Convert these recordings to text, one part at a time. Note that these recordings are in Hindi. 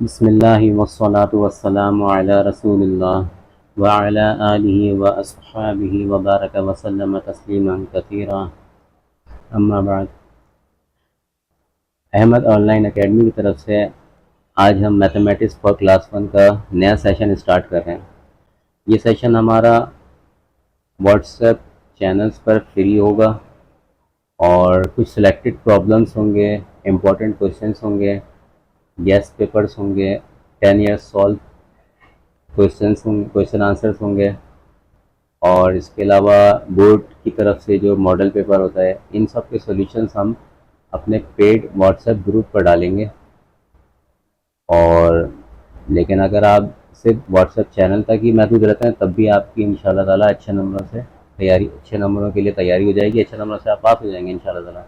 बिस्मिल्लाहि वस्सलातु वस्सलामु अला रसूलिल्लाह व अला आलिहि व अस्हाबिहि व बारक व सल्लम तस्लीमन कसीरा। अम्मा बाद। अहमद ऑनलाइन एकेडमी की तरफ से आज हम मैथमेटिक्स फॉर क्लास वन का नया सेशन स्टार्ट कर रहे हैं। ये सेशन हमारा व्हाट्सएप चैनल्स पर फ्री होगा और कुछ सिलेक्टेड प्रॉब्लम्स होंगे, इम्पोर्टेंट क्वेश्चंस होंगे, गेस्ट पेपर्स होंगे, 10 ईयर्स सॉल्व क्वेश्चन आंसर्स होंगे और इसके अलावा बोर्ड की तरफ से जो मॉडल पेपर होता है, इन सब के सॉल्यूशंस हम अपने पेड व्हाट्सएप ग्रुप पर डालेंगे। और लेकिन अगर आप सिर्फ व्हाट्सएप चैनल तक ही महदूद रहते हैं तब भी आपकी इंशाल्लाह ताला अच्छे नंबरों के लिए तैयारी हो जाएगी, अच्छे नंबरों से आप पास हो जाएंगे इंशाल्लाह ताला।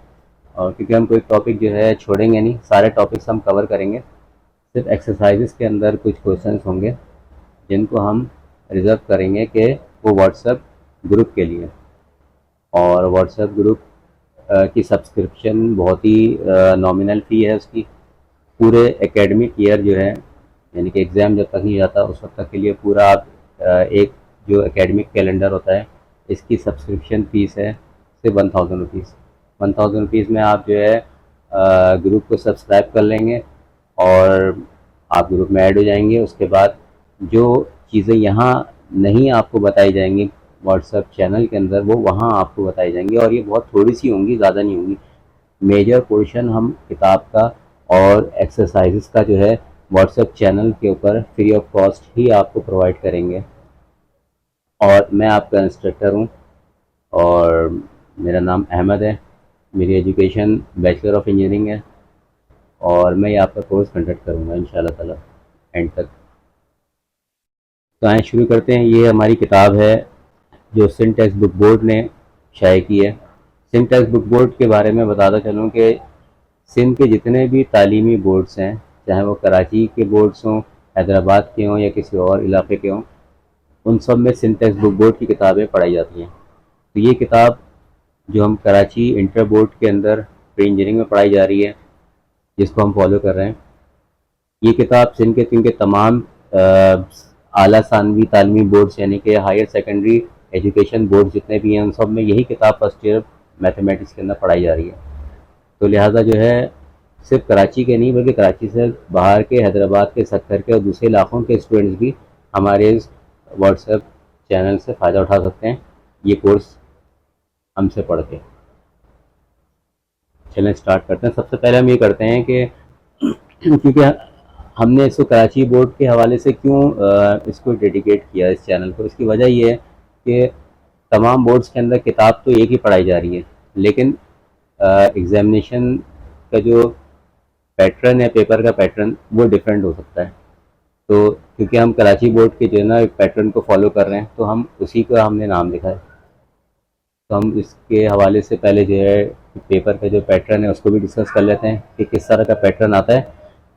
और क्योंकि हम कोई टॉपिक जो है छोड़ेंगे नहीं, सारे टॉपिक्स हम कवर करेंगे। सिर्फ एक्सरसाइजेस के अंदर कुछ क्वेश्चंस होंगे जिनको हम रिजर्व करेंगे कि वो व्हाट्सएप ग्रुप के लिए। और व्हाट्सएप ग्रुप की सब्सक्रिप्शन बहुत ही नॉमिनल फ़ी है उसकी। पूरे एकेडमिक ईयर जो है, यानी कि एग्ज़ाम जब तक नहीं जाता उस वक्त तक के लिए पूरा आप एक जो एकेडमिक कैलेंडर होता है, इसकी सब्सक्रिप्शन फ़ीस है सिर्फ 1000 रुपीज़। 1000 रुपीज़ में आप जो है ग्रुप को सब्सक्राइब कर लेंगे और आप ग्रुप में ऐड हो जाएंगे। उसके बाद जो चीज़ें यहाँ नहीं आपको बताई जाएंगी व्हाट्सएप चैनल के अंदर, वो वहाँ आपको बताई जाएंगी और ये बहुत थोड़ी सी होंगी, ज़्यादा नहीं होंगी। मेजर पोर्शन हम किताब का और एक्सरसाइजेस का जो है व्हाट्सएप चैनल के ऊपर फ्री ऑफ कॉस्ट ही आपको प्रोवाइड करेंगे। और मैं आपका इंस्ट्रक्टर हूँ और मेरा नाम अहमद है। मेरी एजुकेशन बैचलर ऑफ इंजीनियरिंग है और मैं ये आपका कोर्स कंडक्ट करूँगा इंशाल्लाह ताला एंड तक। तो आइए शुरू करते हैं। ये हमारी किताब है जो सिंध टेक्स्ट बुक बोर्ड ने शाये की है। सिंध टेक्स्ट बुक बोर्ड के बारे में बताता चलूँ कि सिंध के जितने भी तालीमी बोर्ड्स हैं, चाहे वो कराची के बोर्ड्स हों, हैदराबाद के हों या किसी और इलाके के हों, उन सब में सिंध टेक्स्ट बुक बोर्ड की किताबें पढ़ाई जाती हैं। तो ये किताब जो हम कराची इंटर बोर्ड के अंदर प्री इंजीनियरिंग में पढ़ाई जा रही है, जिसको हम फॉलो कर रहे हैं, ये किताब सिंध के तमाम आला सानवी तालीमी बोर्ड्स यानी कि हायर सेकेंडरी एजुकेशन बोर्ड जितने भी हैं, उन सब में यही किताब फर्स्ट ईयर मैथमेटिक्स के अंदर पढ़ाई जा रही है। तो लिहाजा जो है सिर्फ कराची के नहीं बल्कि कराची से बाहर के, हैदराबाद के, सक्कर के और दूसरे इलाकों के स्टूडेंट्स भी हमारे इस व्हाट्सएप चैनल से फ़ायदा उठा सकते हैं ये कोर्स हमसे पढ़ के। चलें स्टार्ट करते हैं। सबसे पहले हम ये करते हैं कि क्योंकि हमने इसको कराची बोर्ड के हवाले से क्यों इसको डेडिकेट किया इस चैनल को, इसकी वजह ये है कि तमाम बोर्ड्स के अंदर किताब तो एक ही पढ़ाई जा रही है, लेकिन एग्जामिनेशन का जो पैटर्न है, पेपर का पैटर्न, वो डिफरेंट हो सकता है। तो क्योंकि हम कराची बोर्ड के जो है ना पैटर्न को फॉलो कर रहे हैं, तो हम उसी का हमने नाम लिखा है। तो हम इसके हवाले से पहले जो है पेपर का जो पैटर्न है उसको भी डिस्कस कर लेते हैं कि किस तरह का पैटर्न आता है,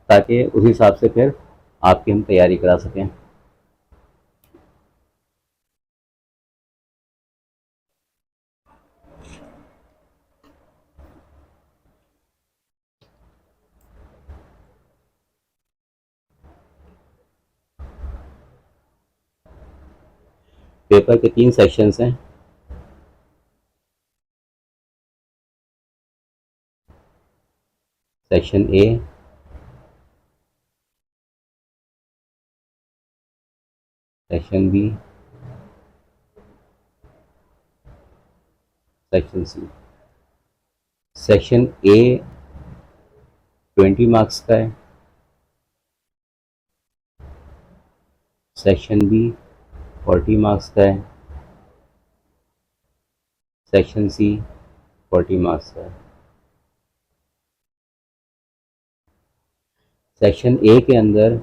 ताकि उस हिसाब से फिर आपकी हम तैयारी करा सकें। पेपर के 3 सेक्शंस हैं। Section A, section B, section C. Section A 20 marks का है, सेक्शन बी 40 मार्क्स का है, सेक्शन सी 40 मार्क्स का है। सेक्शन ए के अंदर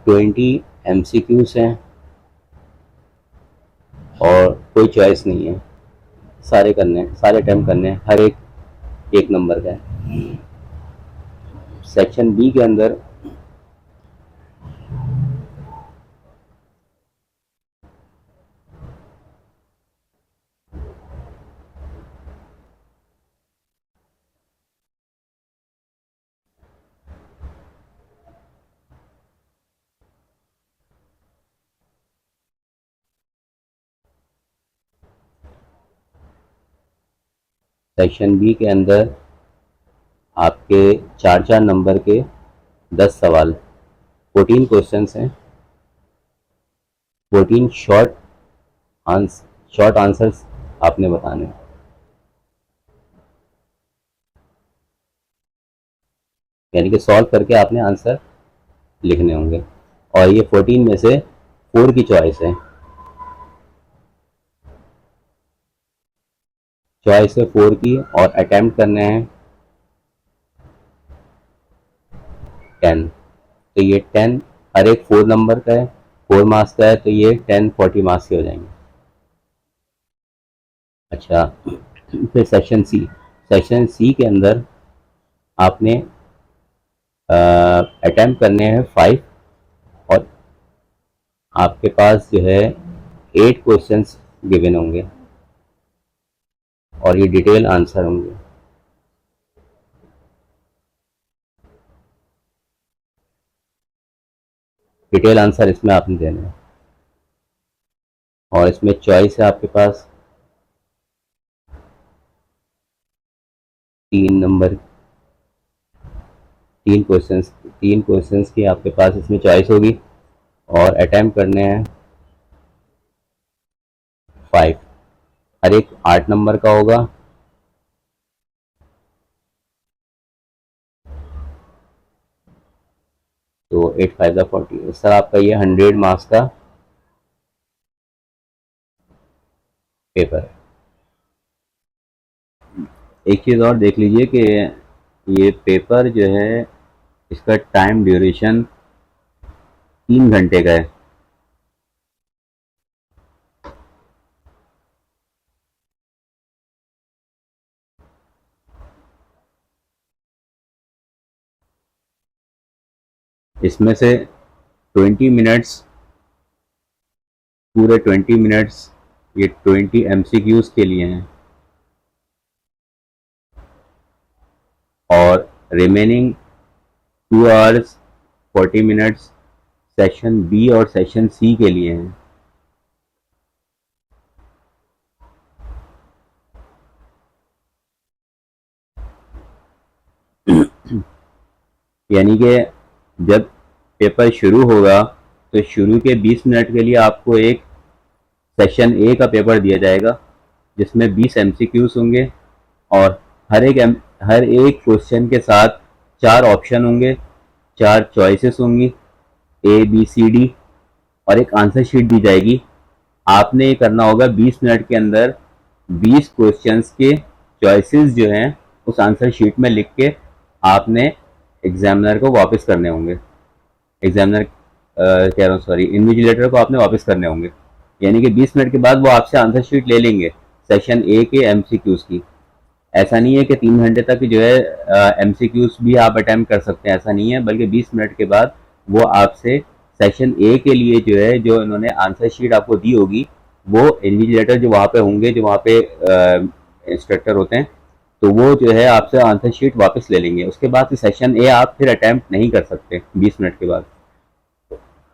20 MCQs हैं और कोई चॉइस नहीं है, सारे करने हैं, सारे अटैम्प्ट करने हैं, हर एक 1 नंबर का है। सेक्शन बी के अंदर सेक्शन बी के अंदर आपके चार चार नंबर के 10 सवाल, 14 क्वेश्चंस हैं, 14 शॉर्ट आंसर्स आपने बताने हैं। यानी कि सॉल्व करके आपने आंसर लिखने होंगे। और ये 14 में से 4 की चॉइस है, चॉइस है 4 की, और अटेम्प्ट करने हैं 10। तो ये 10 हर एक 4 नंबर का है, 4 मार्क्स का है, तो ये 10 40 मार्क्स के हो जाएंगे। अच्छा, फिर सेक्शन सी के अंदर आपने अटेम्प्ट करने हैं 5, और आपके पास जो है 8 क्वेश्चंस गिवन होंगे और ये डिटेल आंसर होंगे। डिटेल आंसर इसमें आपने देने हैं, और इसमें चॉइस है आपके पास 3 नंबर, 3 क्वेश्चंस की आपके पास इसमें चॉइस होगी, और अटेम्प्ट करने हैं 5, हर एक 8 नंबर का होगा। तो 8 5 40, इस तरह आपका ये 100 मार्क्स का पेपर है। एक चीज़ और देख लीजिए कि ये पेपर जो है, इसका टाइम ड्यूरेशन 3 घंटे का है। इसमें से 20 मिनट्स, पूरे 20 मिनट्स ये 20 MCQs के लिए हैं, और remaining 2 hours 40 minutes section B और सेक्शन सी के लिए हैं। यानी कि जब पेपर शुरू होगा तो शुरू के 20 मिनट के लिए आपको एक सेक्शन ए का पेपर दिया जाएगा, जिसमें 20 MCQs होंगे, और हर एक क्वेश्चन के साथ 4 ऑप्शन होंगे, 4 चॉइसेस होंगी, ABCD, और एक आंसर शीट दी जाएगी। आपने ये करना होगा 20 मिनट के अंदर 20 क्वेश्चंस के चॉइसेस जो हैं उस आंसर शीट में लिख के आपने एग्जामिनर को वापस करने होंगे। एग्जामिनर कह रहा हूँ, सॉरी, इन्विजिलेटर को आपने वापस करने होंगे। यानी कि 20 मिनट के बाद वो आपसे आंसर शीट ले लेंगे सेक्शन ए के MCQs की। ऐसा नहीं है कि 3 घंटे तक जो है MCQs भी आप अटेम्प्ट कर सकते हैं, ऐसा नहीं है, बल्कि 20 मिनट के बाद वो आपसे सेक्शन ए के लिए जो है, जो इन्होंने आंसर शीट आपको दी होगी, वो इन्विजिलेटर जो वहाँ पे होंगे, जो वहाँ पे इंस्ट्रक्टर होते हैं, तो वो जो है आपसे आंसर शीट वापस ले लेंगे। उसके बाद सेक्शन ए आप फिर अटेम्प्ट नहीं कर सकते 20 मिनट के बाद।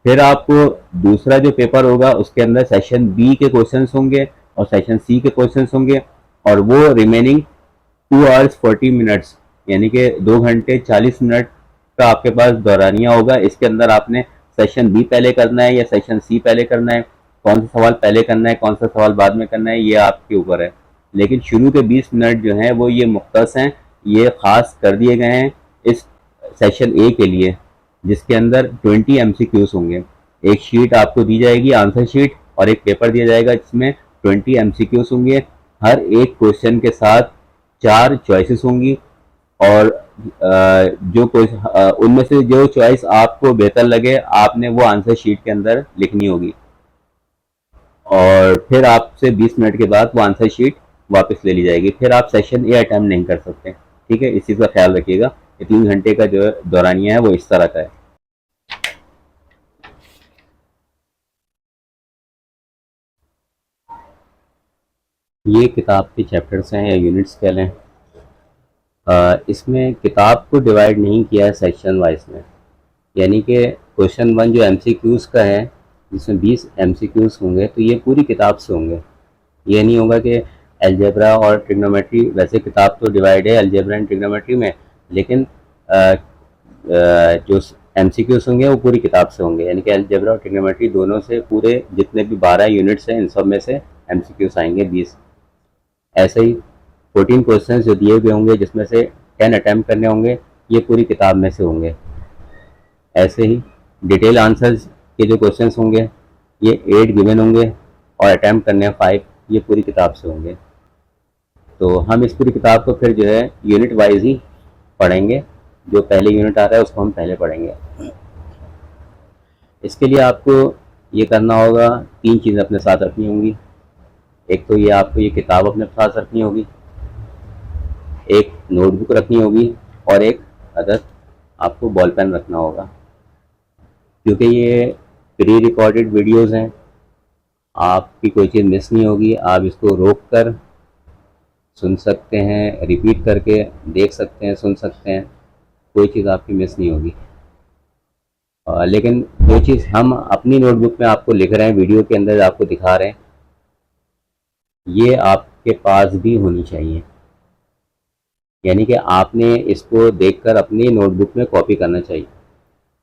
फिर आपको दूसरा जो पेपर होगा उसके अंदर सेक्शन बी के क्वेश्चंस होंगे और सेक्शन सी के क्वेश्चंस होंगे, और वो रिमेनिंग 2 आवर्स 40 मिनट्स, यानी कि 2 घंटे 40 मिनट का आपके पास दौरानिया होगा। इसके अंदर आपने सेक्शन बी पहले करना है या सेक्शन सी पहले करना है, कौन सा सवाल पहले करना है, कौन सा सवाल बाद में करना है, ये आपके ऊपर है। लेकिन शुरू के 20 मिनट जो हैं वो ये मुख्तस हैं, ये खास कर दिए गए हैं इस सेक्शन ए के लिए, जिसके अंदर 20 MCQs होंगे। एक शीट आपको दी जाएगी, आंसर शीट, और एक पेपर दिया जाएगा जिसमें 20 MCQs होंगे। हर एक क्वेश्चन के साथ 4 चॉइसेस होंगी, और उनमें से जो चॉइस आपको बेहतर लगे आपने वो आंसर शीट के अंदर लिखनी होगी, और फिर आपसे 20 मिनट के बाद वो आंसर शीट वापस ले ली जाएगी। फिर आप सेशन ए अटेम्प्ट नहीं कर सकते। ठीक है, इस चीज़ का ख्याल रखिएगा कि 3 घंटे का जो दौरानिया है वो इस तरह का है। ये किताब के चैप्टर्स हैं या यूनिट्स कह लें। इसमें किताब को डिवाइड नहीं किया है सेक्शन वाइज में, यानी कि क्वेश्चन 1 जो MCQs का है, जिसमें 20 MCQs होंगे, तो ये पूरी किताब से होंगे। ये नहीं होगा कि अलजेब्रा और ट्रिग्नोमेट्री, वैसे किताब तो डिवाइड है अलजेब्रा एंड ट्रिग्नोमेट्री में, लेकिन जो एमसीक्यूज होंगे वो पूरी किताब से होंगे, यानी कि अलजेब्रा और ट्रिग्नोमेट्री दोनों से पूरे जितने भी 12 यूनिट्स हैं इन सब में से एमसीक्यूज आएंगे 20। ऐसे ही 14 क्वेश्चंस जो दिए हुए होंगे जिसमें से 10 अटैम्प्ट करने होंगे, ये पूरी किताब में से होंगे। ऐसे ही डिटेल आंसर्स के जो क्वेश्चंस होंगे ये 8 गिवन होंगे और अटैम्प्ट करने हैं 5, ये पूरी किताब से होंगे। तो हम इस पूरी किताब को फिर जो है यूनिट वाइज ही पढ़ेंगे, जो पहले यूनिट आ रहा है उसको हम पहले पढ़ेंगे। इसके लिए आपको ये करना होगा, 3 चीज़ें अपने साथ रखनी होंगी। एक तो ये आपको ये किताब अपने साथ रखनी होगी, एक नोटबुक रखनी होगी और एक अदर आपको बॉल पेन रखना होगा। क्योंकि ये प्री रिकॉर्डेड वीडियोज़ हैं, आपकी कोई चीज़ मिस नहीं होगी, आप इसको रोक कर सुन सकते हैं, रिपीट करके देख सकते हैं, सुन सकते हैं, कोई चीज़ आपकी मिस नहीं होगी। लेकिन जो चीज़ हम अपनी नोटबुक में आपको लिख रहे हैं, वीडियो के अंदर आपको दिखा रहे हैं, ये आपके पास भी होनी चाहिए, यानी कि आपने इसको देखकर अपनी नोटबुक में कॉपी करना चाहिए।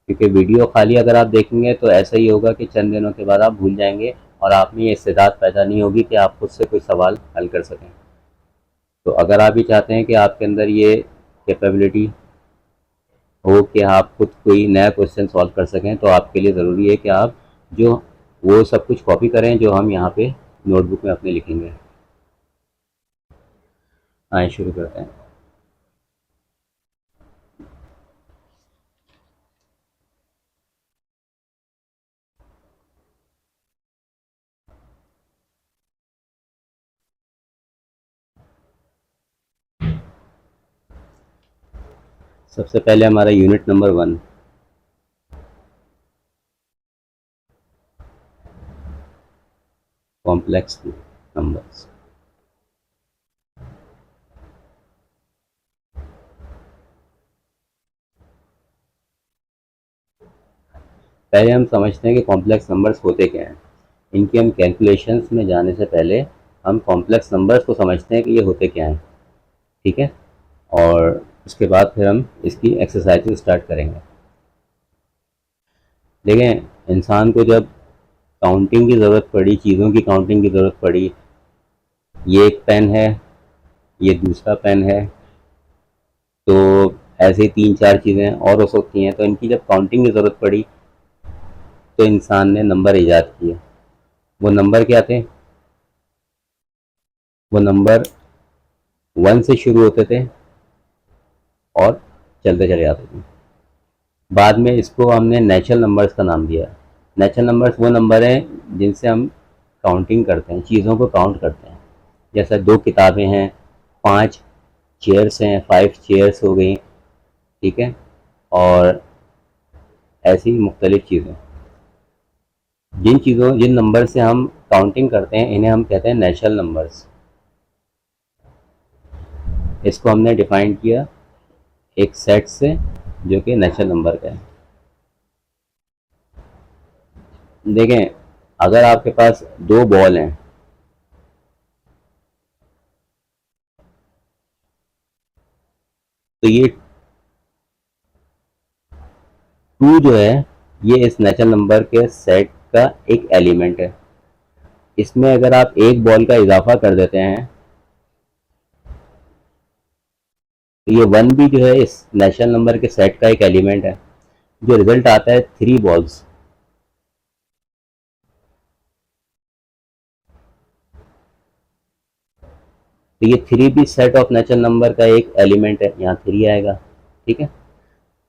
क्योंकि वीडियो खाली अगर आप देखेंगे तो ऐसा ही होगा कि चंद दिनों के बाद आप भूल जाएंगे और आप में ये इस्तेदाद पैदा नहीं होगी कि आप खुद से कोई सवाल हल कर सकें। तो अगर आप ये चाहते हैं कि आपके अंदर ये कैपेबिलिटी हो कि आप खुद कोई नया क्वेश्चन सॉल्व कर सकें, तो आपके लिए ज़रूरी है कि आप जो वो सब कुछ कॉपी करें जो हम यहाँ पे नोटबुक में अपने लिखेंगे। आइए शुरू करते हैं। सबसे पहले हमारा यूनिट नंबर 1, कॉम्प्लेक्स नंबर्स। पहले हम समझते हैं कि कॉम्प्लेक्स नंबर्स होते क्या हैं। इनकी हम कैलकुलेशंस में जाने से पहले हम कॉम्प्लेक्स नंबर्स को समझते हैं कि ये होते क्या हैं, ठीक है। और उसके बाद फिर हम इसकी एक्सरसाइज स्टार्ट करेंगे। देखें, इंसान को जब काउंटिंग की ज़रूरत पड़ी, चीज़ों की काउंटिंग की ज़रूरत पड़ी, ये एक पेन है, ये दूसरा पेन है, तो ऐसे ही 3-4 चीज़ें और हो सकती हैं। तो इनकी जब काउंटिंग की ज़रूरत पड़ी तो इंसान ने नंबर ईजाद किए। वो नंबर क्या थे? वो नंबर 1 से शुरू होते थे और चलते चले जाते थे। बाद में इसको हमने नेचुरल नंबर्स का नाम दिया। नेचुरल नंबर्स वो नंबर हैं जिनसे हम काउंटिंग करते हैं, चीज़ों को काउंट करते हैं। जैसे 2 किताबें हैं, 5 चेयर्स हैं, 5 चेयर्स हो गई, ठीक है। और ऐसी मुख्तलिफ चीज़ें, जिन नंबर से हम काउंटिंग करते हैं इन्हें हम कहते हैं नेचुरल नंबर्स। इसको हमने डिफाइन किया एक सेट से जो कि नेचुरल नंबर का है। देखें, अगर आपके पास 2 बॉल हैं, तो ये 2 जो है ये इस नेचुरल नंबर के सेट का एक एलिमेंट है। इसमें अगर आप एक बॉल का इजाफा कर देते हैं तो ये 1 भी जो है इस नेचुरल नंबर के सेट का एक एलिमेंट है। जो रिजल्ट आता है 3 बॉल्स, तो ये 3 भी सेट ऑफ नेचुरल नंबर का एक एलिमेंट है, यहाँ 3 आएगा, ठीक है।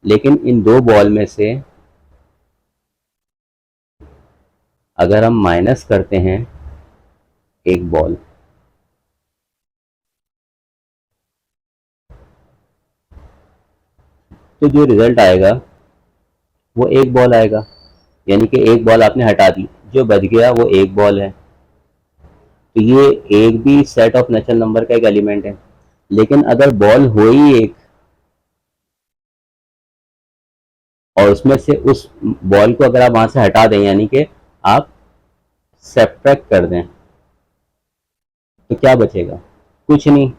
लेकिन इन 2 बॉल में से अगर हम माइनस करते हैं एक बॉल, तो जो रिजल्ट आएगा वो एक बॉल आएगा, यानी कि एक बॉल आपने हटा दी, जो बच गया वो एक बॉल है। तो ये एक भी सेट ऑफ नेचुरल नंबर का एक एलिमेंट है। लेकिन अगर बॉल हो ही एक और उसमें से उस बॉल को अगर आप वहां से हटा दें, यानी कि आप सब्ट्रैक्ट कर दें, तो क्या बचेगा? कुछ नहीं।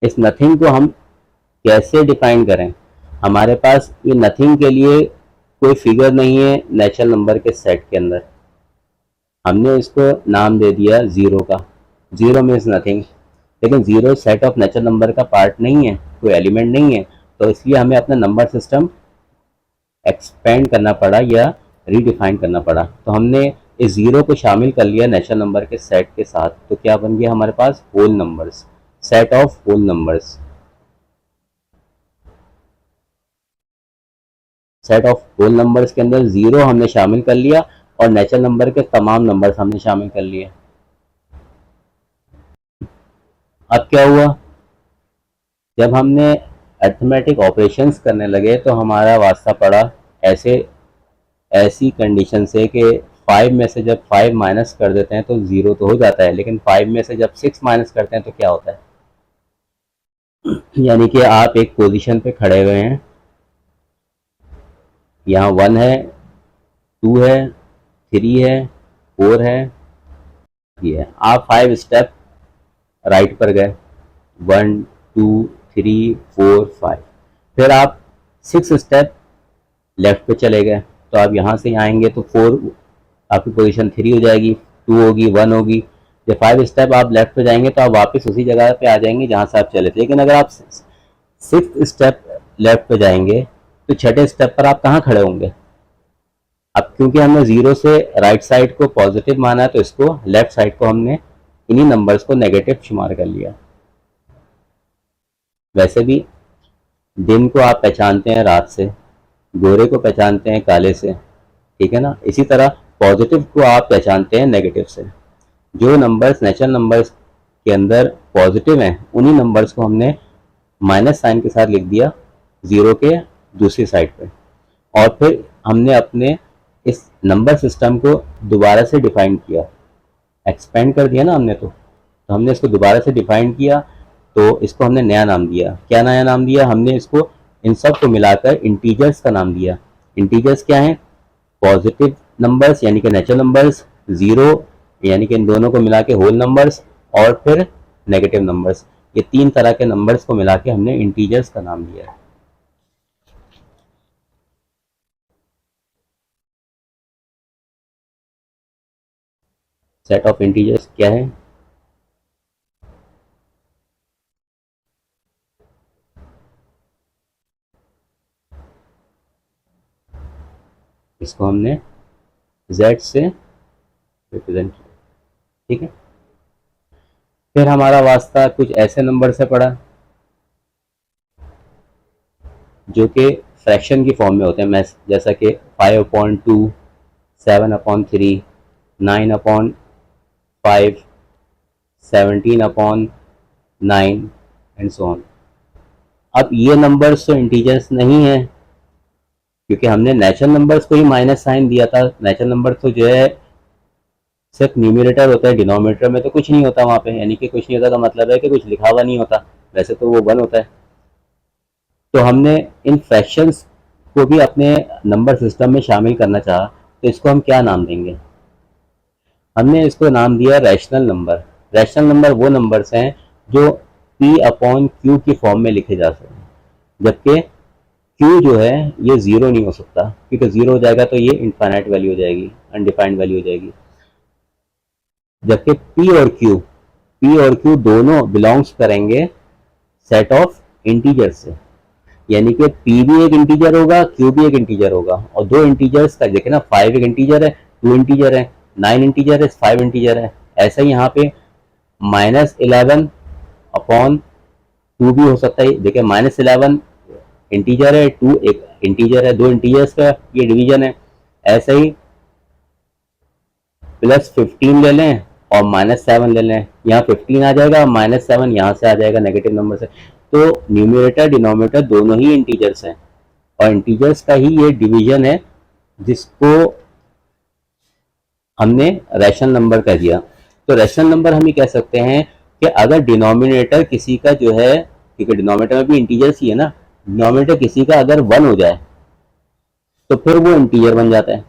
इस नथिंग को हम कैसे डिफाइन करें? हमारे पास ये नथिंग के लिए कोई फिगर नहीं है नेचुरल नंबर के सेट के अंदर। हमने इसको नाम दे दिया जीरो का। जीरो मीन्स नथिंग, लेकिन zero set of natural number का पार्ट नहीं है, कोई एलिमेंट नहीं है। तो इसलिए हमें अपना नंबर सिस्टम एक्सपेंड करना पड़ा या रीडिफाइन करना पड़ा। तो हमने इस जीरो को शामिल कर लिया नेचुरल नंबर के सेट के साथ। तो क्या बन गया हमारे पास? Whole numbers, set of whole numbers. Set of whole numbers के अंदर जीरो हमने शामिल कर लिया और नेचुरल नंबर के तमाम नंबर्स हमने शामिल कर लिए। अब क्या हुआ? जब हमने अरिथमेटिक ऑपरेशंस करने लगे तो हमारा वास्ता पड़ा ऐसे ऐसी कंडीशन से कि 5 में से जब 5 माइनस कर देते हैं तो ज़ीरो तो हो जाता है, लेकिन 5 में से जब 6 माइनस करते हैं तो क्या होता है? यानी कि आप एक पोजीशन पे खड़े हुए हैं, यहाँ 1 है, 2 है, 3 है, 4 है, ये है। आप 5 स्टेप राइट पर गए, 1 2 3 4 5। फिर आप 6 स्टेप लेफ्ट पे चले गए, तो आप यहाँ से आएंगे तो 4 आपकी पोजीशन 3 हो जाएगी, 2 होगी, 1 होगी। जब 5 स्टेप आप लेफ्ट पे जाएंगे तो आप वापस उसी जगह पे आ जाएंगे जहाँ से आप चले थे। लेकिन अगर आप 6th स्टेप लेफ्ट पे जाएंगे तो छठे स्टेप पर आप कहाँ खड़े होंगे? अब क्योंकि हमने जीरो से राइट साइड को पॉजिटिव माना है तो इसको लेफ्ट साइड को हमने इन्हीं नंबर्स को नेगेटिव शुमार कर लिया। वैसे भी दिन को आप पहचानते हैं रात से, गोरे को पहचानते हैं काले से, ठीक है ना? इसी तरह पॉजिटिव को आप पहचानते हैं नेगेटिव से। जो नंबर्स नेचुरल नंबर्स के अंदर पॉजिटिव हैं उन्हीं नंबर्स को हमने माइनस साइन के साथ लिख दिया जीरो के दूसरी साइड पे। और फिर हमने अपने इस नंबर सिस्टम को दोबारा से डिफाइन किया, एक्सपेंड कर दिया ना हमने। तो हमने इसको दोबारा से डिफाइन किया, तो इसको हमने नया नाम दिया। क्या नया नाम दिया? हमने इसको इन सब को मिलाकर इंटीजर्स का नाम दिया। इंटीजर्स क्या हैं? पॉजिटिव नंबर्स यानी कि नेचुरल नंबर्स, जीरो यानी कि इन दोनों को मिला के होल नंबर्स, और फिर नेगेटिव नंबर्स। ये 3 तरह के नंबर्स को मिला के हमने इंटीजर्स का नाम दिया है। सेट ऑफ इंटीजर्स क्या है? इसको हमने z से रिप्रेजेंट किया, ठीक है। फिर हमारा वास्ता कुछ ऐसे नंबर से पड़ा जो कि फ्रैक्शन की फॉर्म में होते हैं, जैसा कि 5/2, 7/3, 9/5, 17/9 एंड सो ऑन। अब ये नंबर्स तो इंटीजर्स नहीं है क्योंकि हमने नेचुरल नंबर्स को ही माइनस साइन दिया था। नेचुरल नंबर तो जो है सिर्फ न्यूमरेटर होता है, डिनोमिनेटर में तो कुछ नहीं होता वहाँ पे। यानी कि कुछ नहीं होता का मतलब है कि कुछ लिखा हुआ नहीं होता, वैसे तो वो 1 होता है। तो हमने इन फ्रैक्शंस को भी अपने नंबर सिस्टम में शामिल करना चाहा, तो इसको हम क्या नाम देंगे? हमने इसको नाम दिया रैशनल नंबर। रैशनल नंबर वो नंबर्स हैं जो P/Q की फॉर्म में लिखे जा सकते हैं, जबकि Q जो है ये जीरो नहीं हो सकता, क्योंकि जीरो हो जाएगा तो ये इनफाइनाइट वैल्यू हो जाएगी, अनडिफाइंड वैल्यू हो जाएगी। जबकि P और Q दोनों बिलोंग्स करेंगे सेट ऑफ इंटीजर से। यानी कि P भी एक इंटीजर होगा, Q भी एक इंटीजर होगा। और दो इंटीजर्स का देखे ना, 5 एक इंटीजर है, 2 इंटीजर है, 9 इंटीजर है, 5 इंटीजर है। ऐसा ही यहाँ पे -11/2 भी हो सकता है। देखिए -11 इंटीजर है, 2 एक इंटीजर है, 2 इंटीजर्स का ये डिवीजन है। ऐसे ही +15 ले लें और -7 ले लें, यहाँ 15 आ जाएगा, -7 यहाँ से आ जाएगा नेगेटिव नंबर से। तो न्यूमरेटर डिनोमिनेटर दोनों ही इंटीजर्स हैं और इंटीजर्स का ही ये डिवीजन है जिसको हमने रैशनल नंबर कह दिया। तो रैशनल नंबर हम ये कह सकते हैं कि अगर डिनोमिनेटर किसी का जो है, क्योंकि डिनोमिनेटर में भी इंटीजर्स ही है ना, डिनोमिनेटर किसी का अगर 1 हो जाए तो फिर वो इंटीजर बन जाता है।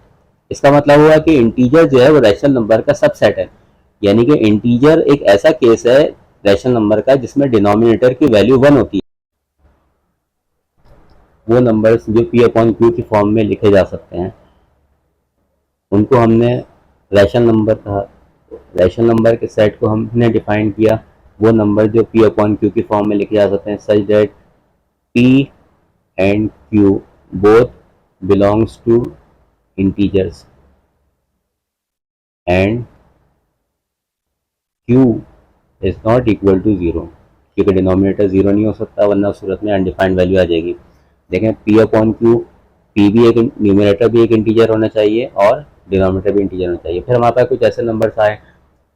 इसका मतलब हुआ कि इंटीजर जो है वो रैशनल नंबर का सबसेट है। यानी कि इंटीजर एक ऐसा केस है रैशनल नंबर का जिसमें डिनोमिनेटर की वैल्यू 1 होती है। वो नंबर्स जो पी अपॉन क्यू की फॉर्म में लिखे जा सकते हैं उनको हमने रैशनल नंबर कहा। रैशनल नंबर के सेट को हमने डिफाइन किया, वो नंबर जो पी अपॉन क्यू की फॉर्म में लिखे जा सकते हैं such that P and Q both belongs to integers and Q is not equal to zero, क्योंकि डिनोमिनेटर जीरो नहीं हो सकता वरना उस सूरत में अनडिफाइंड वैल्यू आ जाएगी। देखें पी अपॉन क्यू, पी भी एक न्यूमिनेटर भी एक इंटीजर होना चाहिए और डिनोमिनेटर भी इंटीजर होना चाहिए। फिर हमारे पास कुछ ऐसे नंबर्स आए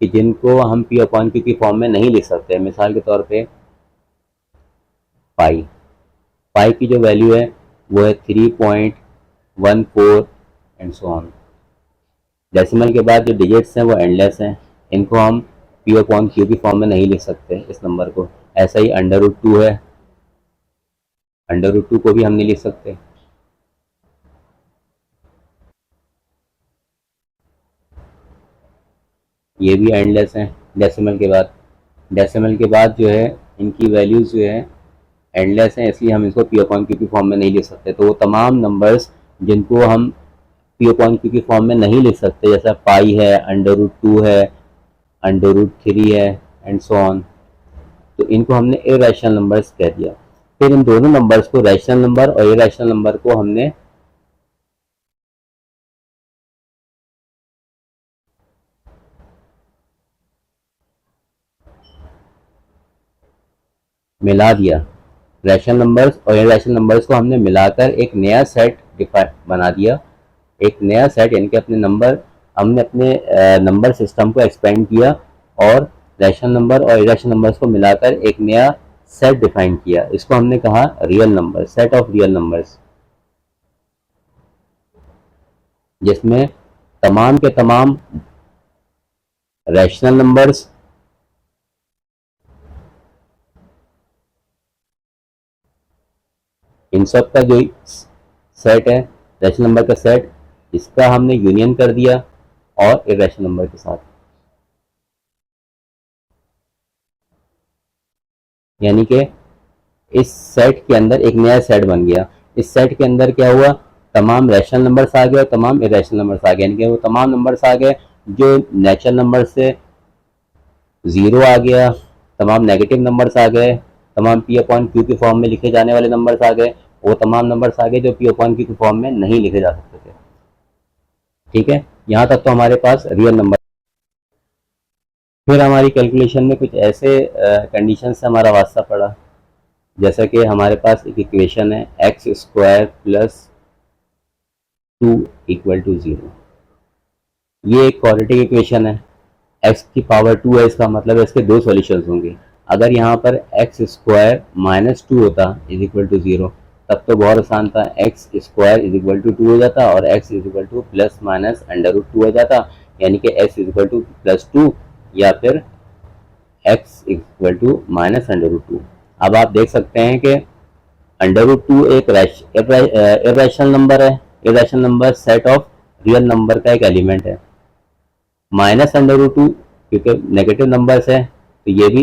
कि जिनको हम पी अपॉन क्यू की फॉर्म में नहीं लिख सकते। मिसाल के तौर पे पाई, पाई की जो वैल्यू है वो है 3.14 एंड सो ऑन। डेसिमल के बाद जो डिजिट्स हैं वो एंडलेस हैं, इनको हम पी अपॉन क्यू की फॉर्म में नहीं लिख सकते इस नंबर को। ऐसा ही अंडर रूट 2 है, अंडर रूट 2 को भी हम नहीं लिख सकते। ये भी एंडलेस हैं डेसिमल के बाद। डेसिमल के बाद जो है इनकी वैल्यूज जो है एंडलेस हैं, इसलिए हम इसको पी अपॉन क्यू की फॉर्म में नहीं लिख सकते। तो वो तमाम नंबर्स जिनको हम पी अपॉन क्यू की फॉर्म में नहीं लिख सकते, जैसा पाई है, अंडर रूट 2 है, अंडर रूट 3 है एंड सो ऑन, तो इनको हमने इरेशनल नंबर्स कह दिया। फिर इन दोनों नंबर्स को, रैशनल नंबर और इरेशनल नंबर को, हमने मिला दिया। रैशनल नंबर्स और इरेशनल नंबर्स को हमने मिलाकर एक नया सेट बना दिया। एक नया सेट यानी कि अपने नंबर, हमने अपने नंबर सिस्टम को एक्सपेंड किया और रैशनल नंबर और इरेशनल नंबर्स को मिलाकर एक नया सेट डिफाइन किया। इसको हमने कहा real number, set of real numbers, जिसमें तमाम के तमाम रैशनल नंबर्स इन सब का जो सेट है, रैशनल नंबर का सेट, इसका हमने यूनियन कर दिया और इरेशनल नंबर के साथ, यानी कि इस सेट के अंदर एक नया सेट बन गया। इस सेट के अंदर क्या हुआ, तमाम रैशनल नंबर्स आ गए और तमाम इरेशनल नंबर्स आ गए, यानी कि वो तमाम नंबर्स आ गए जो नेचुरल नंबर से ज़ीरो आ गया, तमाम नेगेटिव नंबर्स आ गए, तमाम पी अपॉन क्यू की फॉर्म में लिखे जाने वाले नंबर्स आ गए, वो तमाम नंबर्स आ गए जो पी अपॉन क्यू की फॉर्म में नहीं लिखे जा सकते थे। ठीक है, यहाँ तक तो हमारे पास रियल नंबर। फिर हमारी कैलकुलेशन में कुछ ऐसे कंडीशन से हमारा वास्ता पड़ा, जैसा कि हमारे पास एक इक्वेशन है X square plus 2 equal to 0। ये एक क्वाड्रेटिक इक्वेशन है, x की पावर 2 है, इसका मतलब है इसके दो सॉल्यूशंस होंगे। अगर यहाँ पर एक्स स्क्वायर माइनस 2 होता इज इक्वल टू 0, तब तो बहुत आसान था, X square is equal to 2 हो जाता और x is equal to plus minus under root 2 हो जाता, यानी कि x is equal to plus 2 या फिर x equal to minus under root 2। अब आप देख सकते हैं कि अंडर रूट 2 एक इरेशनल नंबर है, irrational number set of real number का एक एलिमेंट है। माइनस अंडर रूट 2 क्योंकि नेगेटिव नंबर्स है तो ये भी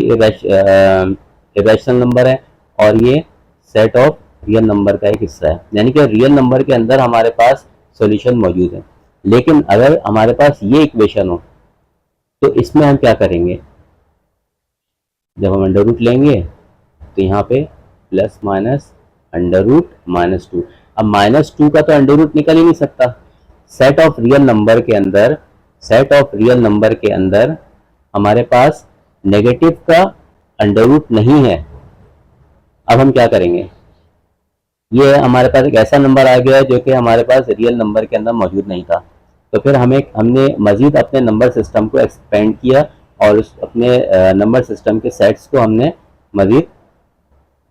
इरेशनल नंबर है और ये सेट ऑफ रियल नंबर का एक हिस्सा है, यानी कि रियल नंबर के अंदर हमारे पास सॉल्यूशन मौजूद है। लेकिन अगर हमारे पास ये इक्वेशन हो तो इसमें हम क्या करेंगे, जब हम अंडर रूट लेंगे तो यहाँ पे plus minus under root minus 2। अब माइनस 2 का तो अंडर रूट निकल ही नहीं सकता। सेट ऑफ रियल नंबर के अंदर, सेट ऑफ रियल नंबर के अंदर हमारे पास नेगेटिव का अंडर रूट नहीं है। अब हम क्या करेंगे, ये हमारे पास एक ऐसा नंबर आ गया है जो कि हमारे पास रियल नंबर के अंदर मौजूद नहीं था। तो फिर हमने मजीद अपने नंबर सिस्टम को एक्सपेंड किया और उस अपने नंबर सिस्टम के सेट्स को हमने मजीद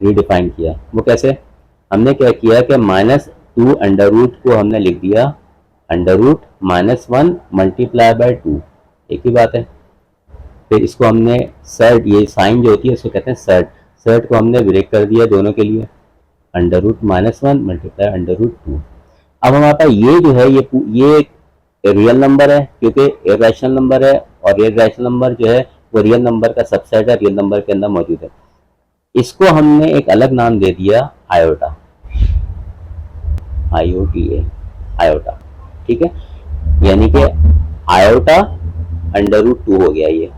रीडिफाइन किया। वो कैसे, हमने क्या किया कि माइनस 2 अंडर रूट को हमने लिख दिया under root minus 1 multiply by 2, एक ही बात है। फिर इसको हमने सर्ट, ये साइन जो होती है इसको कहते हैं सर्ट, सर्ट को हमने ब्रेक कर दिया दोनों के लिए, under root minus 1 multiply under root 2। अब हमारे पास ये जो है ये रियल नंबर है क्योंकि इरेशनल नंबर है और ये रैशनल नंबर जो है वो रियल नंबर का सबसेट है, रियल नंबर के अंदर मौजूद है। इसको हमने एक अलग नाम दे दिया आयोटा, IOTA, आयोटा। ठीक है, यानी कि आयोटा √2 हो गया ये,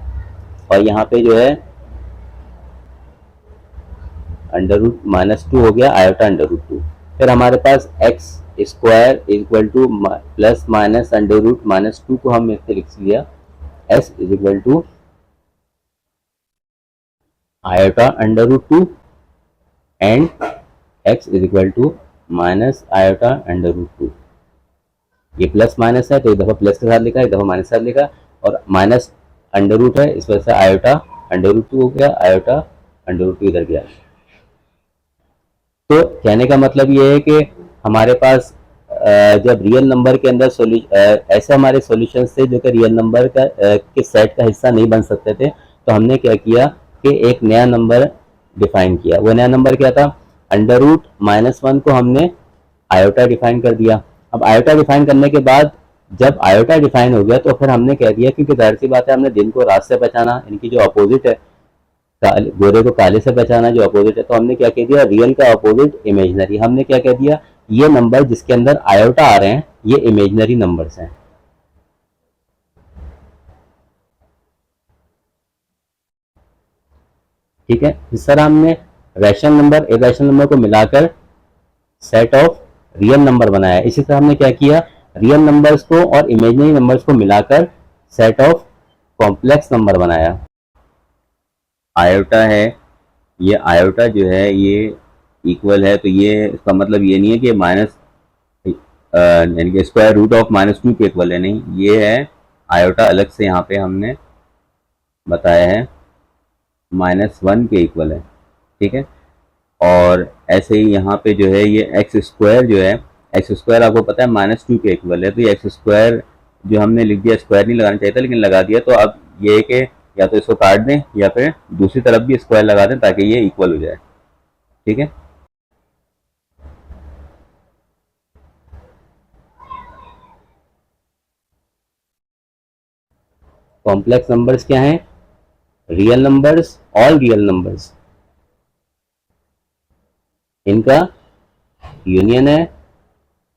और यहाँ पे जो है √-2 हो गया आयोटा √2। फिर हमारे पास x square equal to plus minus √-2 को हम इससे लिख लिया s is equal to iota √2 and x is equal to minus iota √2। ये प्लस माइनस है तो एक दफ़ा प्लस के साथ लिखा, एक दफ़ा माइनस के साथ लिखा, और माइनस √ है, इस वजह से आयोटा √2 हो गया, आयोटा √2 इधर गया। तो कहने का मतलब ये है कि हमारे पास जब रियल नंबर के अंदर ऐसे हमारे सॉल्यूशंस थे जो कि रियल नंबर का के सेट का हिस्सा नहीं बन सकते थे, तो हमने क्या किया कि एक नया नंबर डिफाइन किया। वो नया नंबर क्या था, √-1 को हमने आयोटा डिफाइन कर दिया। अब आयोटा डिफाइन करने के बाद जब आयोटा डिफाइन हो गया तो फिर हमने कह दिया, क्योंकि जाहिर सी बात है हमने दिन को रात से पहचाना, इनकी जो अपोजिट है, गोरे को काले से पहचाना जो अपोजिट है, तो हमने क्या कह दिया, रियल का अपोजिट इमेजनरी। हमने क्या कह दिया, ये नंबर जिसके अंदर आयोटा आ रहे हैं ये इमेजनरी नंबर्स हैं। ठीक है, इस तरह हमने रैशनल नंबर इरेशनल नंबर को मिलाकर सेट ऑफ रियल नंबर बनाया। इसी तरह हमने क्या किया, रियल नंबर्स को और इमेजनरी नंबर्स को मिलाकर सेट ऑफ कॉम्प्लेक्स नंबर बनाया। आयोटा है, ये आयोटा जो है ये इक्वल है, तो ये इसका मतलब ये नहीं है कि माइनस यानी कि स्क्वायर रूट ऑफ -2 के इक्वल है, नहीं, ये है आयोटा अलग से यहाँ पे हमने बताया है -1 के इक्वल है। ठीक है, और ऐसे ही यहाँ पे जो है ये एक्स स्क्वायर जो है, एक्स स्क्वायर आपको पता है -2 के इक्वल है, तो ये एक्स स्क्वायर जो हमने लिख दिया, स्क्वायर नहीं लगाना चाहिए था लेकिन लगा दिया, तो अब ये है कि या तो इसको काट दें या फिर दूसरी तरफ भी स्क्वायर लगा दें ताकि ये इक्वल हो जाए। ठीक है, कॉम्प्लेक्स नंबर्स क्या हैं, real numbers, all real numbers, इनका यूनियन है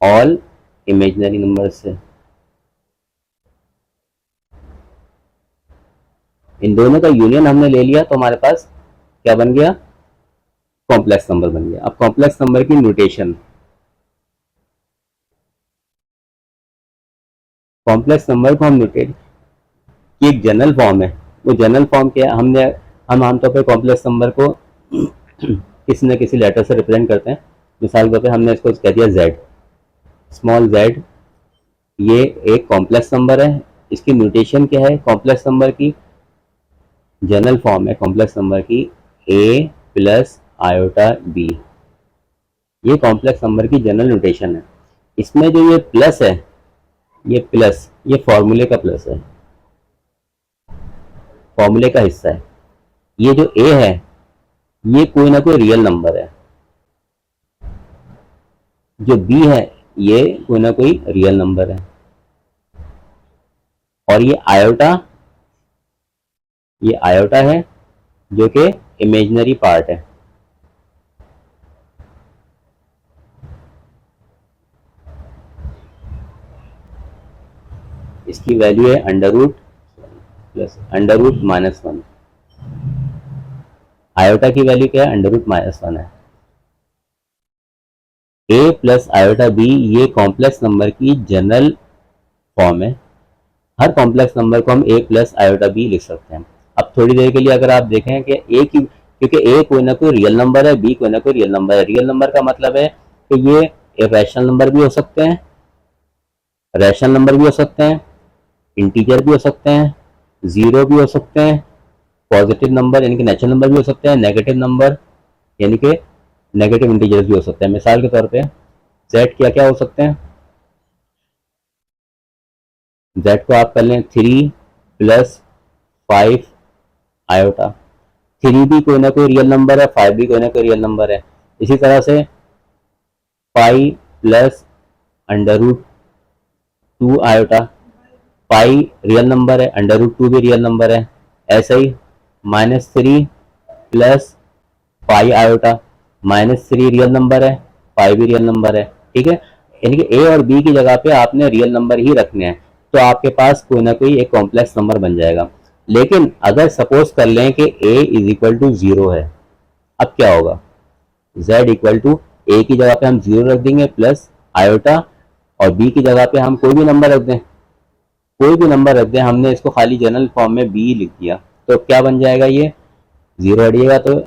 ऑल इमेजिनरी नंबर्स से। इन दोनों का यूनियन हमने ले लिया तो हमारे पास क्या बन गया, कॉम्प्लेक्स नंबर बन गया। अब कॉम्प्लेक्स नंबर की नोटेशन, कॉम्प्लेक्स नंबर को हम नोटेट की एक जनरल फॉर्म है, वो जनरल फॉर्म क्या है, हम आमतौर पर कॉम्प्लेक्स नंबर को किसी न किसी लेटर से रिप्रेजेंट करते हैं। मिसाल के तौर पर हमने इसको कह दिया z, स्मॉल z, ये एक कॉम्प्लेक्स नंबर है। इसकी नोटेशन क्या है, कॉम्प्लेक्स नंबर की जनरल फॉर्म है कॉम्प्लेक्स नंबर की a प्लस आयोटा b, ये कॉम्प्लेक्स नंबर की जनरल नोटेशन है। इसमें जो ये प्लस है, ये प्लस, ये फॉर्मूले का प्लस है, फॉर्मूले का हिस्सा है। ये जो a है ये कोई ना कोई रियल नंबर है, जो b है ये कोई ना कोई रियल नंबर है, और ये आयोटा है जो कि इमेजिनरी पार्ट है। इसकी वैल्यू है √+√-1। आयोटा की वैल्यू क्या है, √-1 है। a प्लस आयोटा b ये कॉम्प्लेक्स नंबर की जनरल फॉर्म है। हर कॉम्प्लेक्स नंबर को हम a प्लस आयोटा b लिख सकते हैं। अब थोड़ी देर के लिए अगर आप देखें कि क्योंकि a कोई ना कोई रियल नंबर है, b कोई ना कोई रियल नंबर है। रियल नंबर का मतलब है कि ये एक रैशनल नंबर भी हो सकते हैं, रैशनल नंबर भी हो सकते हैं, इंटीजर भी हो सकते हैं, जीरो भी हो सकते हैं, पॉजिटिव नंबर यानी कि नेचुरल नंबर भी हो सकते हैं, नेगेटिव नंबर यानी कि नेगेटिव इंटीजर्स भी हो सकते हैं। मिसाल के तौर पे z क्या क्या हो सकते हैं, z को आप कर लें 3 + 5 आयोटा। 3 भी कोई ना कोई रियल नंबर है, 5 भी कोई ना कोई रियल नंबर है। इसी तरह से 5 + √2 आयोटा, पाई रियल नंबर है, √2 भी रियल नंबर है। ऐसा ही -3 plus pi iota, -3 real number है, पाई भी रियल नंबर है। ठीक है, यानी कि ए और बी की जगह पे आपने रियल नंबर ही रखने हैं, तो आपके पास कोई ना कोई एक कॉम्प्लेक्स नंबर बन जाएगा। लेकिन अगर सपोज कर लें कि ए इज इक्वल टू जीरो है, अब क्या होगा? z इक्वल टू ए की जगह पे हम जीरो रख देंगे प्लस आयोटा, और बी की जगह पे हम कोई भी नंबर रख दें, कोई भी नंबर रख दें, हमने इसको खाली जनरल फॉर्म में बी लिख दिया, तो क्या बन जाएगा? ये जीरो हटिएगा तो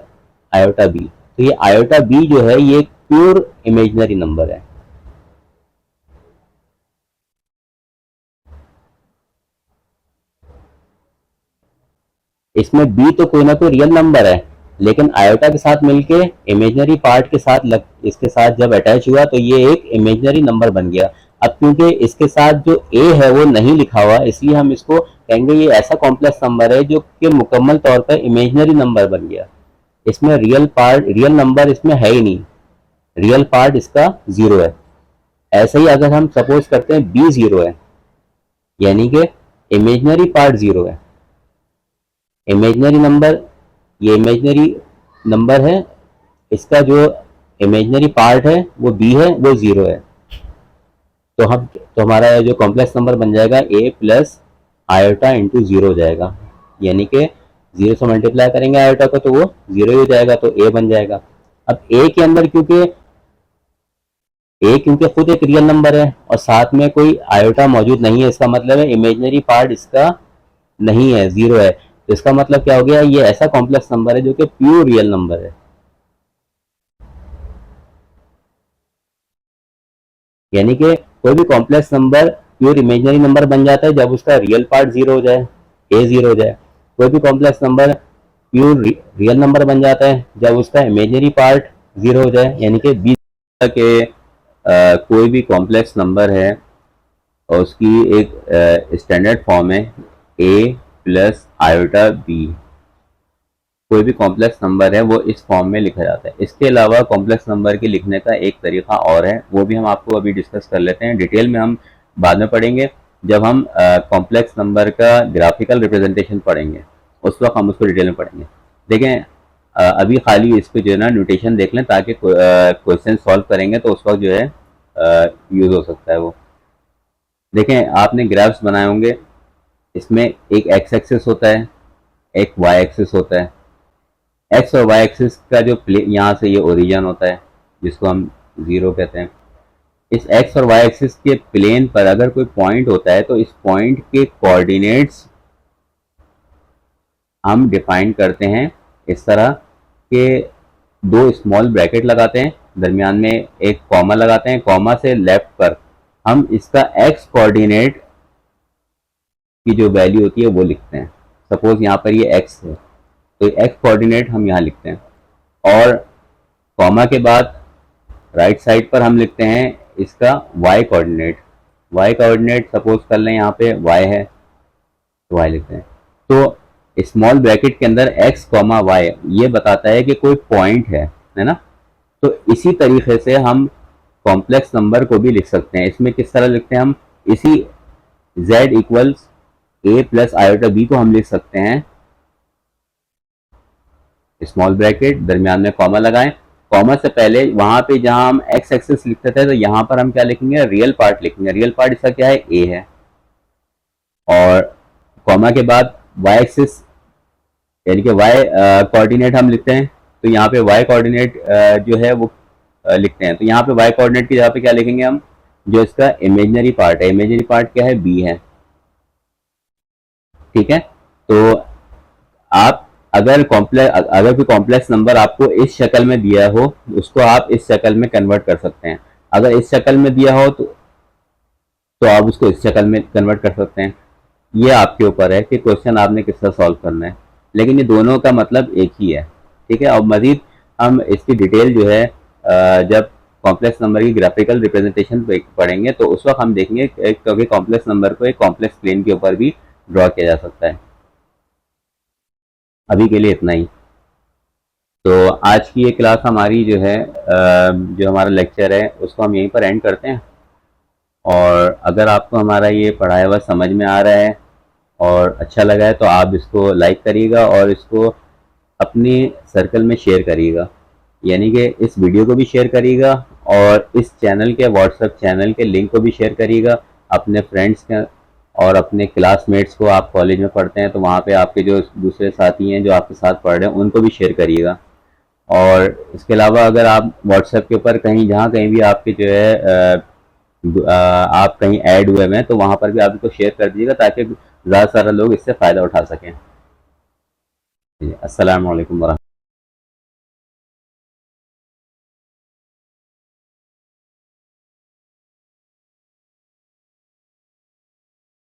आयोटा बी। तो ये आयोटा बी जो है ये प्योर इमेजिनरी नंबर है। इसमें बी तो कोई ना कोई रियल नंबर है, लेकिन आयोटा के साथ मिलके इमेजिनरी पार्ट के साथ इसके साथ जब अटैच हुआ तो ये एक इमेजिनरी नंबर बन गया। अब क्योंकि इसके साथ जो ए है वो नहीं लिखा हुआ, इसलिए हम इसको कहेंगे ये ऐसा कॉम्प्लेक्स नंबर है जो कि मुकम्मल तौर पर इमेजिनरी नंबर बन गया। इसमें रियल नंबर इसमें है ही नहीं, रियल पार्ट इसका जीरो है। ऐसे ही अगर हम सपोज करते हैं बी जीरो है, यानी कि इमेजिनरी पार्ट जीरो है। इमेजिनरी नंबर, ये इमेजिनरी नंबर है, इसका जो इमेजिनरी पार्ट है वो बी है, वो जीरो है। तो हमारा जो कॉम्प्लेक्स नंबर बन जाएगा ए प्लस आयोटा इंटू जीरो हो जाएगा, यानी कि जीरो से मल्टीप्लाई करेंगे आयोटा को तो वो जीरो ही हो जाएगा, तो ए बन जाएगा। अब ए के अंदर क्योंकि खुद एक रियल नंबर है और साथ में कोई आयोटा मौजूद नहीं है, इसका मतलब है इमेजिनरी पार्ट इसका नहीं है, जीरो है। तो इसका मतलब क्या हो गया? ये ऐसा कॉम्प्लेक्स नंबर है जो कि प्योर रियल नंबर है। यानी कि कोई भी complex number pure imaginary number बन जाता है जब उसका रियल पार्ट जीरो हो जाए, ए जीरो हो जाए। कोई भी complex number pure real number बन जाता है जब उसका इमेजिनरी पार्ट जीरो हो जाए, यानी कि बी के कोई भी कॉम्प्लेक्स नंबर है और उसकी एक स्टैंडर्ड फॉर्म है ए प्लस आयोटा बी। कोई भी कॉम्प्लेक्स नंबर है वो इस फॉर्म में लिखा जाता है। इसके अलावा कॉम्प्लेक्स नंबर के लिखने का एक तरीका और है, वो भी हम आपको अभी डिस्कस कर लेते हैं। डिटेल में हम बाद में पढ़ेंगे जब हम कॉम्प्लेक्स नंबर का ग्राफिकल रिप्रेजेंटेशन पढ़ेंगे, उस वक्त हम उसको डिटेल में पढ़ेंगे। देखें, अभी खाली इसको जो है ना नोटेशन देख लें, ताकि क्वेश्चन सॉल्व करेंगे तो उस वक्त जो है यूज हो सकता है वो। देखें, आपने ग्राफ्स बनाए होंगे, इसमें एक एक्स एक्सिस होता है, एक वाई एक्सिस होता है। एक्स और वाई एक्सिस का जो यहाँ से ये ओरिजिन होता है जिसको हम जीरो कहते हैं। इस एक्स और वाई एक्सिस के प्लेन पर अगर कोई पॉइंट होता है तो इस पॉइंट के कोऑर्डिनेट्स हम डिफाइन करते हैं इस तरह के, दो स्मॉल ब्रैकेट लगाते हैं, दरमियान में एक कॉमा लगाते हैं, कॉमा से लेफ्ट पर हम इसका एक्स कोऑर्डिनेट की जो वैल्यू होती है वो लिखते हैं। सपोज यहाँ पर ये एक्स है तो एक्स कोऑर्डिनेट हम यहाँ लिखते हैं, और कॉमा के बाद राइट साइड पर हम लिखते हैं इसका Y coordinate. Y coordinate suppose कर लें यहाँ पे वाई है तो वाई लिखते हैं। तो स्मॉल ब्रैकेट के अंदर एक्स कॉमा वाई ये बताता है कि कोई पॉइंट है ना। तो इसी तरीके से हम कॉम्प्लेक्स नंबर को भी लिख सकते हैं। इसमें किस तरह लिखते हैं हम? इसी z equals a plus iota B को हम लिख सकते हैं स्मॉल ब्रैकेट, दरमियान में कॉमा लगाएं, कॉमा से पहले वहां पे जहां हम एक्स एक्सिस लिखते थे तो यहां पर हम क्या लिखेंगे? रियल पार्ट लिखेंगे। रियल पार्ट इसका क्या है? ए है। और कॉमा के बाद वाई एक्सिस यानी कि वाई कोऑर्डिनेट हम लिखते हैं, तो यहाँ पे वाई कोऑर्डिनेट जो है वो लिखते हैं। तो यहाँ पे वाई कोऑर्डिनेट की जगह पे क्या लिखेंगे हम? जो इसका इमेजिनरी पार्ट है, इमेजिनरी पार्ट क्या है? बी है। ठीक है, तो आप अगर कोई कॉम्प्लेक्स नंबर आपको इस शक्ल में दिया हो उसको आप इस शक्ल में कन्वर्ट कर सकते हैं। अगर इस शक्ल में दिया हो तो आप उसको इस शक्ल में कन्वर्ट कर सकते हैं। ये आपके ऊपर है कि क्वेश्चन आपने किस तरह सॉल्व करना है, लेकिन ये दोनों का मतलब एक ही है। ठीक है, और मजीद हम इसकी डिटेल जो है जब कॉम्प्लेक्स नंबर की ग्राफिकल रिप्रेजेंटेशन पढ़ेंगे तो उस वक्त हम देखेंगे, क्योंकि कॉम्प्लेक्स नंबर को एक कॉम्प्लेक्स प्लेन के ऊपर भी ड्रॉ किया जा सकता है। अभी के लिए इतना ही। तो आज की ये क्लास हमारी जो है जो हमारा लेक्चर है उसको हम यहीं पर एंड करते हैं, और अगर आपको हमारा ये पढ़ाया हुआ समझ में आ रहा है और अच्छा लगा है तो आप इसको लाइक करिएगा और इसको अपनी सर्कल में शेयर करिएगा, यानी कि इस वीडियो को भी शेयर करिएगा और इस चैनल के व्हाट्सएप चैनल के लिंक को भी शेयर करिएगा अपने फ्रेंड्स के और अपने क्लासमेट्स को। आप कॉलेज में पढ़ते हैं तो वहाँ पे आपके जो दूसरे साथी हैं जो आपके साथ पढ़ रहे हैं उनको भी शेयर करिएगा। और इसके अलावा अगर आप व्हाट्सएप के ऊपर कहीं जहाँ कहीं भी आपके जो है आप कहीं ऐड हुए हैं तो वहाँ पर भी आप इसको शेयर कर दीजिएगा ताकि ज़्यादा सारे लोग इससे फ़ायदा उठा सकें। अस्सलाम वालेकुम वरहमतुल्लाह।